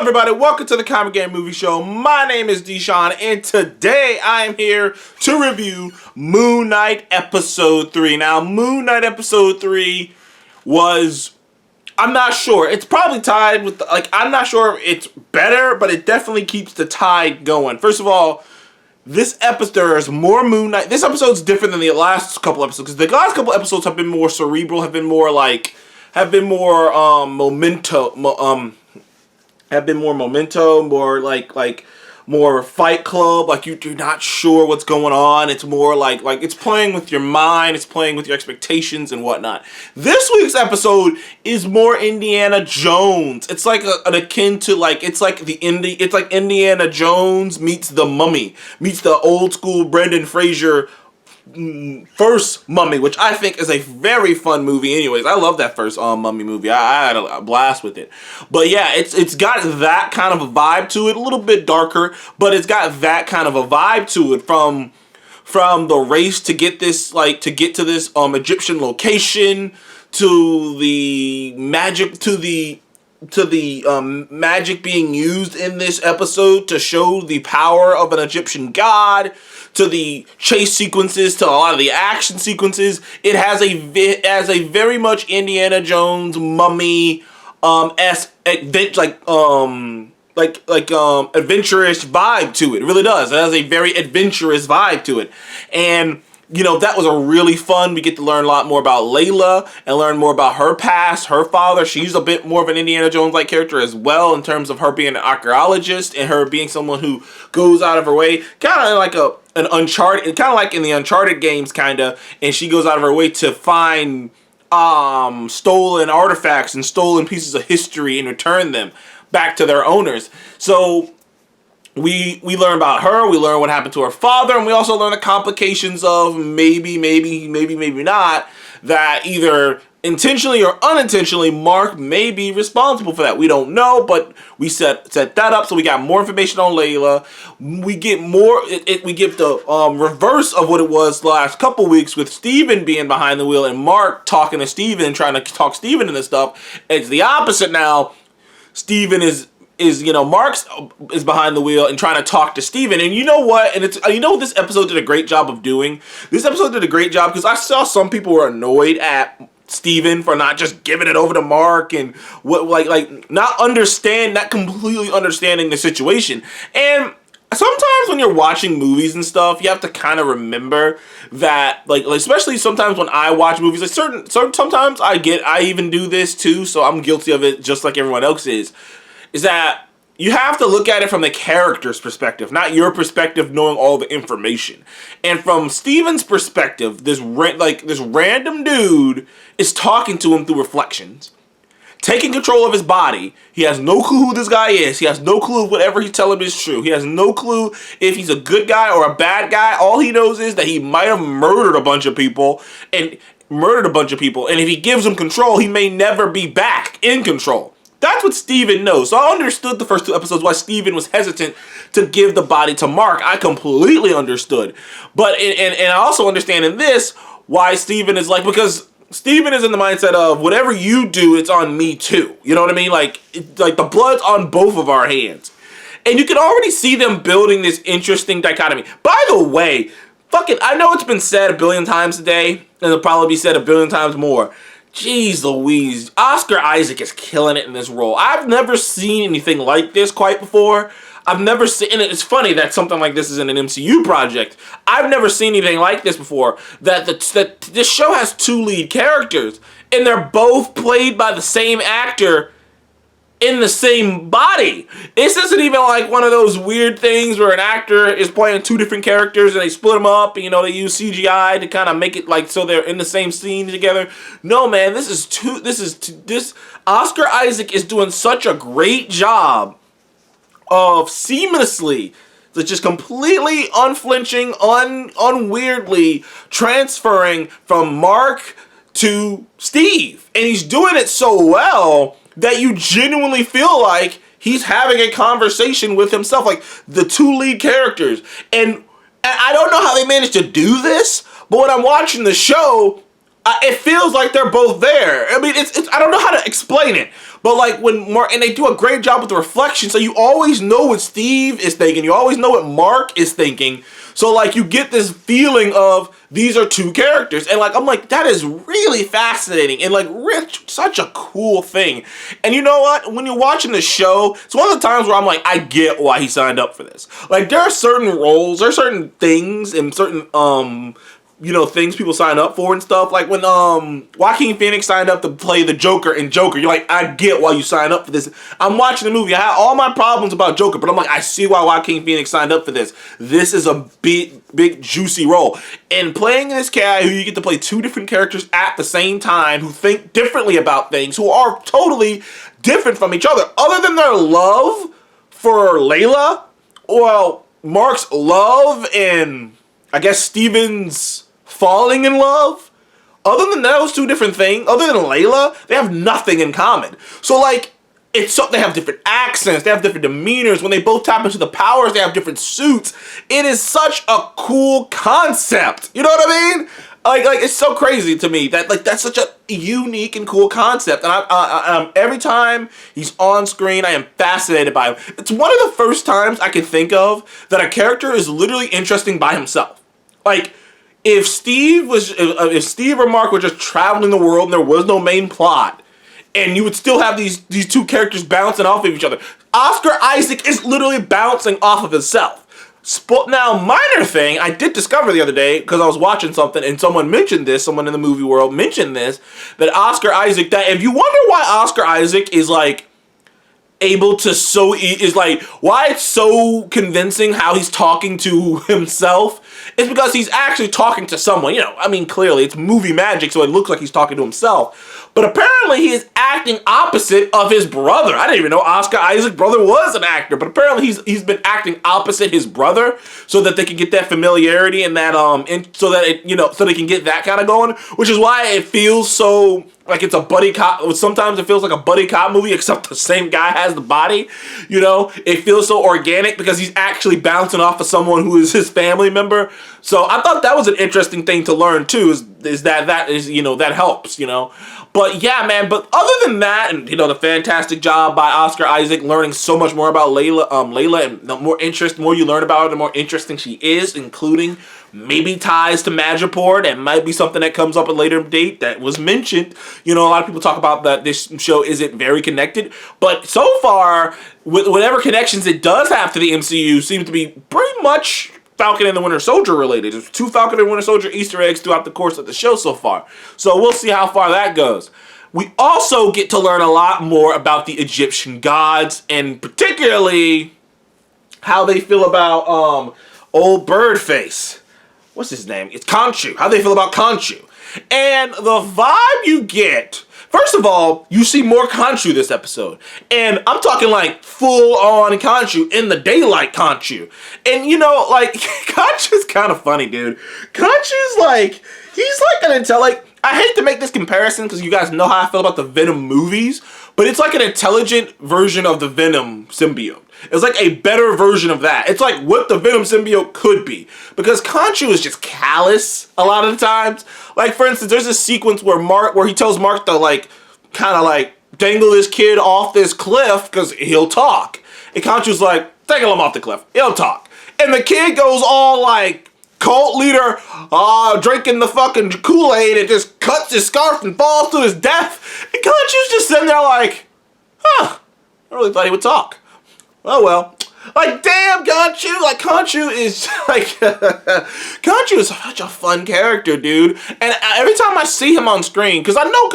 everybody, welcome to the Comic Game Movie Show. My name is Deshaun, and today I am here to review Moon Knight Episode 3. Now, Moon Knight Episode 3 was, I'm not sure, it's probably tied with, I'm not sure if it's better, but it definitely keeps the tide going. First of all, this episode, there's more Moon Knight. This episode's different than the last couple episodes, because the last couple episodes have been more cerebral, have been more more Fight Club. Like you're not sure what's going on. It's more like it's playing with your mind. It's playing with your expectations and whatnot. This week's episode is more Indiana Jones. It's like it's like Indiana Jones meets the Mummy, meets the old school Brendan Fraser first Mummy, which I think is a very fun movie anyways. I love that first Mummy movie. I had a blast with it. But yeah, it's got that kind of a vibe to it, a little bit darker, but it's got that kind of a vibe to it from the race to get to this Egyptian location, to the magic magic being used in this episode to show the power of an Egyptian god, to the chase sequences, to a lot of the action sequences. It has a very much Indiana Jones Mummy adventurous vibe to it. It really does. It has a very adventurous vibe to it. And that was a really fun. We get to learn a lot more about Layla and learn more about her past, her father. She's a bit more of an Indiana Jones-like character as well, in terms of her being an archaeologist and her being someone who goes out of her way, kind of like an Uncharted, kind of like in the Uncharted games, kind of. And she goes out of her way to find stolen artifacts and stolen pieces of history and return them back to their owners. So we learn about her, we learn what happened to her father, and we also learn the complications of maybe not, that either intentionally or unintentionally Marc may be responsible for that. We don't know, but we set that up, so we got more information on Layla. We get we get the reverse of what it was the last couple weeks, with Steven being behind the wheel and Marc talking to Steven and trying to talk Steven into stuff. It's the opposite now. Steven Marc is behind the wheel and trying to talk to Steven. And you know what? And what this episode did a great job of doing? This episode did a great job, because I saw some people were annoyed at Steven for not just giving it over to Marc and not completely understanding the situation. And sometimes when you're watching movies and stuff, you have to kind of remember that, especially sometimes when I watch movies, sometimes I even do this too, so I'm guilty of it just like everyone else is that you have to look at it from the character's perspective, not your perspective knowing all the information. And from Steven's perspective, this random dude is talking to him through reflections, taking control of his body. He has no clue who this guy is. He has no clue if whatever he's telling him is true. He has no clue if he's a good guy or a bad guy. All he knows is that he might have murdered a bunch of people. And if he gives him control, he may never be back in control. That's what Steven knows. So I understood the first two episodes why Steven was hesitant to give the body to Marc. I completely understood. But and I also understand in this why Steven is because Steven is in the mindset of whatever you do, it's on me too. You know what I mean? Like the blood's on both of our hands. And you can already see them building this interesting dichotomy. By the way, I know it's been said a billion times today, and it'll probably be said a billion times more. Jeez Louise, Oscar Isaac is killing it in this role. I've never seen anything like this quite before. And it's funny that something like this is in an MCU project. I've never seen anything like this before. That this show has two lead characters, and they're both played by the same actor in the same body. This isn't even like one of those weird things where an actor is playing two different characters and they split them up and they use CGI to kind of make it so they're in the same scene together. No, man, this Oscar Isaac is doing such a great job of seamlessly, just completely unflinching, unweirdly transferring from Marc to Steve. And he's doing it so well that you genuinely feel like he's having a conversation with himself, like the two lead characters. And I don't know how they managed to do this, but when I'm watching the show, It feels like they're both there. I mean, it's I don't know how to explain it, but like when Mark, and they do a great job with the reflection, so you always know what Steve is thinking, you always know what Mark is thinking, so like you get this feeling of these are two characters, and like I'm like, that is really fascinating and like rich, such a cool thing. And you know what? When you're watching the show, it's one of the times where I'm like, I get why he signed up for this. Like there are certain roles, there are certain things, and certain things people sign up for and stuff. Like when Joaquin Phoenix signed up to play the Joker in Joker, you're like, I get why you signed up for this. I'm watching the movie, I had all my problems about Joker, but I'm like, I see why Joaquin Phoenix signed up for this. This is a big juicy role. And playing this guy who you get to play two different characters at the same time, who think differently about things, who are totally different from each other, other than their love for Layla, well, Mark's love and I guess Steven's falling in love, other than those two different things, other than Layla, they have nothing in common. So like, they have different accents, they have different demeanors. When they both tap into the powers, they have different suits. It is such a cool concept. You know what I mean? Like it's so crazy to me that like that's such a unique and cool concept. And I every time he's on screen, I am fascinated by him. It's one of the first times I can think of that a character is literally interesting by himself. Like, if Steve or Mark were just traveling the world and there was no main plot, and you would still have these two characters bouncing off of each other, Oscar Isaac is literally bouncing off of himself. Now, minor thing, I did discover the other day, because I was watching something, and someone mentioned this, someone in the movie world mentioned this, that Oscar Isaac, that if you wonder why Oscar Isaac is like, able to why it's so convincing how he's talking to himself is because he's actually talking to someone. I mean, clearly it's movie magic, so it looks like he's talking to himself. But apparently he is acting opposite of his brother. I didn't even know Oscar Isaac's brother was an actor, but apparently he's been acting opposite his brother so that they can get that familiarity and that so they can get that kind of going, which is why it feels so like it's a buddy cop. Sometimes it feels like a buddy cop movie, except the same guy has the body. It feels so organic because he's actually bouncing off of someone who is his family member. So I thought that was an interesting thing to learn too. Is that that helps. But yeah, man. But other than that, and the fantastic job by Oscar Isaac learning so much more about Layla, and the more you learn about her, the more interesting she is, including maybe ties to Madripoor. That might be something that comes up at a later date that was mentioned. A lot of people talk about that this show isn't very connected, but so far, with whatever connections it does have to the MCU, seem to be pretty much Falcon and the Winter Soldier related. There's 2 Falcon and Winter Soldier Easter eggs throughout the course of the show so far. So we'll see how far that goes. We also get to learn a lot more about the Egyptian gods, and particularly how they feel about old Birdface. What's his name? It's Khonshu. How they feel about Khonshu. And the vibe you get, first of all, you see more Khonshu this episode. And I'm talking like full-on Khonshu, in the daylight Khonshu. And Khonshu's kind of funny, dude. Khonshu's like, he's like I hate to make this comparison because you guys know how I feel about the Venom movies, but it's like an intelligent version of the Venom symbiote. It's like a better version of that. It's like what the Venom symbiote could be. Because Khonshu is just callous a lot of the times. Like, for instance, there's a sequence where he tells Marc to kind of dangle this kid off this cliff because he'll talk. And Khonshu's like, dangle him off the cliff. He'll talk. And the kid goes all like cult leader, drinking the fucking Kool-Aid, and just cuts his scarf and falls to his death. And Khonshu's just sitting there like, I really thought he would talk. Oh well. Like, damn, Khonshu. Like, Khonshu is Khonshu is such a fun character, dude. And every time I see him on screen, because I know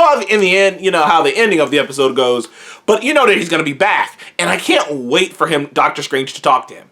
how in the end, how the ending of the episode goes, but that he's gonna be back, and I can't wait for Doctor Strange to talk to him.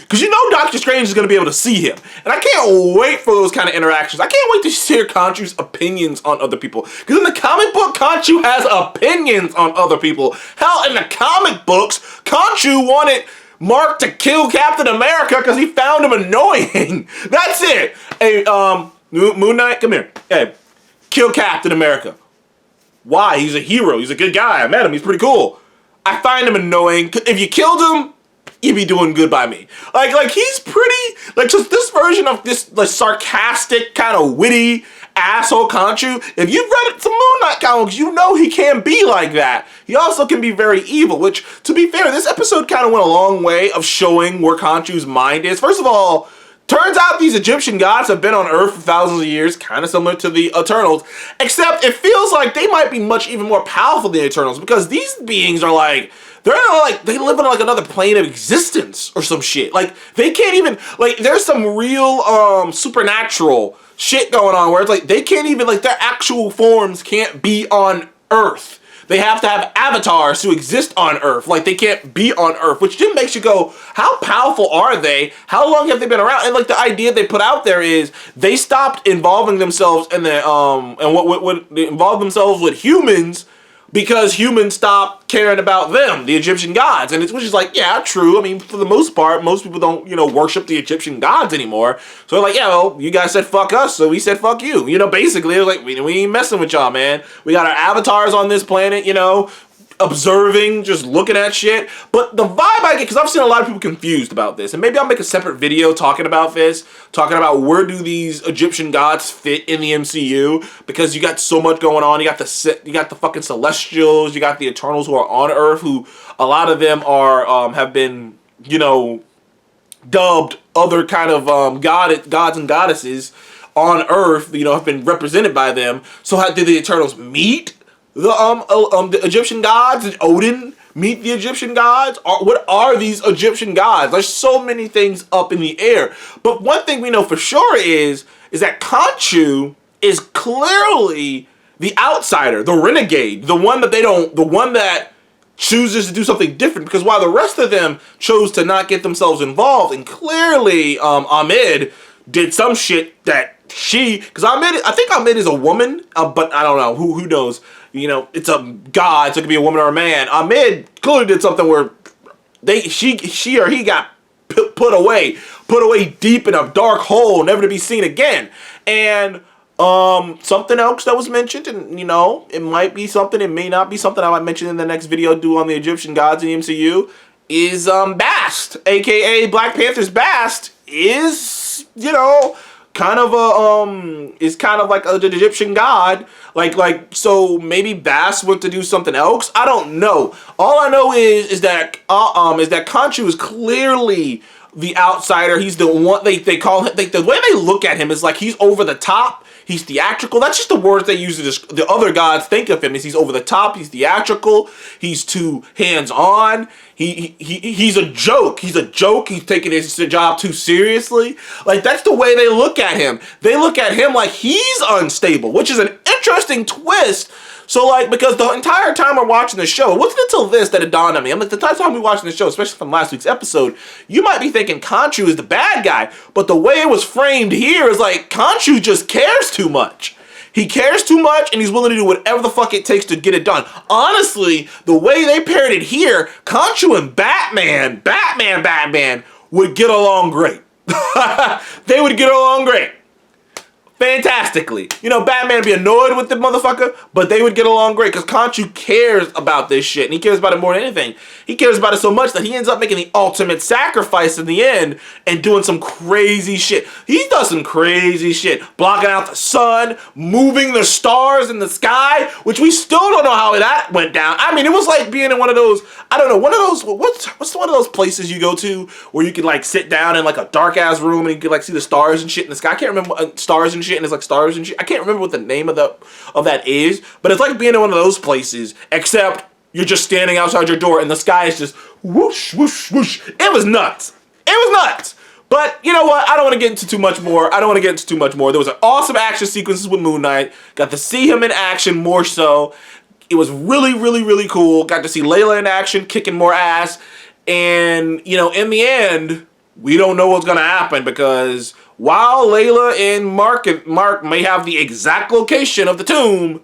Because Doctor Strange is going to be able to see him. And I can't wait for those kind of interactions. I can't wait to hear Khonshu's opinions on other people. Because in the comic book, Khonshu has opinions on other people. Hell, in the comic books, Khonshu wanted Marc to kill Captain America because he found him annoying. That's it. Hey, Moon Knight, come here. Hey, kill Captain America. Why? He's a hero. He's a good guy. I met him. He's pretty cool. I find him annoying. If you killed him, you'd be doing good by me. Like he's pretty, just this version of this sarcastic, kind of witty asshole Khonshu. If you've read some Moon Knight comics, you know he can be like that. He also can be very evil, which, to be fair, this episode kind of went a long way of showing where Khonshu's mind is. First of all, turns out these Egyptian gods have been on Earth for thousands of years, kind of similar to the Eternals, except it feels like they might be much even more powerful than the Eternals, because these beings are like, they live on like another plane of existence or some shit. Like, they can't even, like, there's some real supernatural shit going on where it's like, they can't even, like, their actual forms can't be on Earth. They have to have avatars to exist on Earth. Like, they can't be on Earth, which just makes you go, how powerful are they? How long have they been around? And, like, the idea they put out there is they stopped involving themselves in the, involve themselves with humans because humans stopped caring about them, the Egyptian gods. And it's, which is like, yeah, true. I mean, for the most part, most people don't, worship the Egyptian gods anymore. So they're like, yeah, well, you guys said fuck us, so we said fuck you. Basically, they're like, we ain't messing with y'all, man. We got our avatars on this planet, observing, just looking at shit. But the vibe I get, because I've seen a lot of people confused about this, and maybe I'll make a separate video talking about this, talking about where do these Egyptian gods fit in the MCU, because you got so much going on. You got the fucking Celestials, you got the Eternals who are on Earth, who a lot of them are have been, dubbed other kind of gods and goddesses on Earth, have been represented by them. So how did the Eternals meet the Egyptian gods? Did Odin meet the Egyptian gods? What are these Egyptian gods? There's so many things up in the air. But one thing we know for sure is that Khonshu is clearly the outsider, the renegade, the one that chooses to do something different, because while the rest of them chose to not get themselves involved, and clearly Ahmed did some shit that because I think Ahmed is a woman, but I don't know, who knows. It's a god, so it could be a woman or a man. Ahmed clearly did something where she or he got put away deep in a dark hole, never to be seen again. And something else that was mentioned, and it might be something, it may not be something I might mention in the next video I do on the Egyptian gods in the MCU, is Bast, aka Black Panther's Bast, is kind of like an Egyptian god, so maybe Bast went to do something else. I don't know. All I know is that Khonshu is clearly the outsider. He's the one they call him. The way they look at him is like he's over the top. He's theatrical. That's just the words they use to the other gods think of him. Is he's over the top. He's theatrical. He's too hands-on. He's a joke. He's a joke. He's taking his job too seriously. Like, that's the way they look at him. They look at him like he's unstable, which is an interesting twist. So, because the entire time we're watching the show, it wasn't until this that it dawned on me. I'm like, the entire time we're watching the show, especially from last week's episode, you might be thinking Khonshu is the bad guy, but the way it was framed here is like, Khonshu just cares too much. He cares too much, and he's willing to do whatever the fuck it takes to get it done. Honestly, the way they paired it here, Khonshu and Batman would get along great. They would get along great. Fantastically. Batman would be annoyed with the motherfucker, but they would get along great because Khonshu cares about this shit, and he cares about it more than anything. He cares about it so much that he ends up making the ultimate sacrifice in the end and doing some crazy shit. He does some crazy shit. Blocking out the sun, moving the stars in the sky, which we still don't know how that went down. I mean, it was like being in one of those, I don't know, what's one of those places you go to where you can sit down in a dark ass room and you can see the stars and shit in the sky. I can't remember stars and shit, and it's like stars and shit. I can't remember what the name of that is, but it's like being in one of those places, except you're just standing outside your door and the sky is just whoosh, whoosh, whoosh. It was nuts. It was nuts. But you know what? I don't want to get into too much more. There was an awesome action sequences with Moon Knight. Got to see him in action more so. It was really, really, really cool. Got to see Layla in action, kicking more ass. And, in the end, we don't know what's going to happen, because while Layla and Marc may have the exact location of the tomb,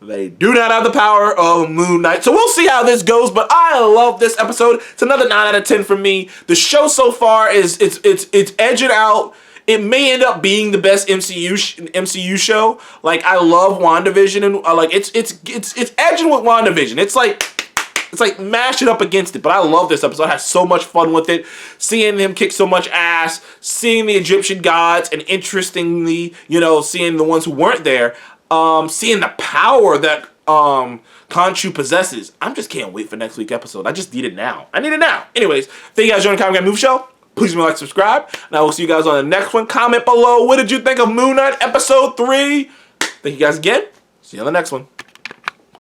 they do not have the power of Moon Knight. So we'll see how this goes, but I love this episode. It's another 9 out of 10 for me. The show so far is it's edging out. It may end up being the best MCU show. I love WandaVision, and it's edging with WandaVision. It's like it's like mash it up against it. But I love this episode. I had so much fun with it. Seeing him kick so much ass, seeing the Egyptian gods, and interestingly, you know, seeing the ones who weren't there, seeing the power that Khonshu possesses. I'm just can't wait for next week's episode. I just need it now. I need it now. Anyways, thank you guys for joining the Comic Guy Movie Show. Please like, subscribe, and I will see you guys on the next one. Comment below, what did you think of Moon Knight Episode 3? Thank you guys again. See you on the next one.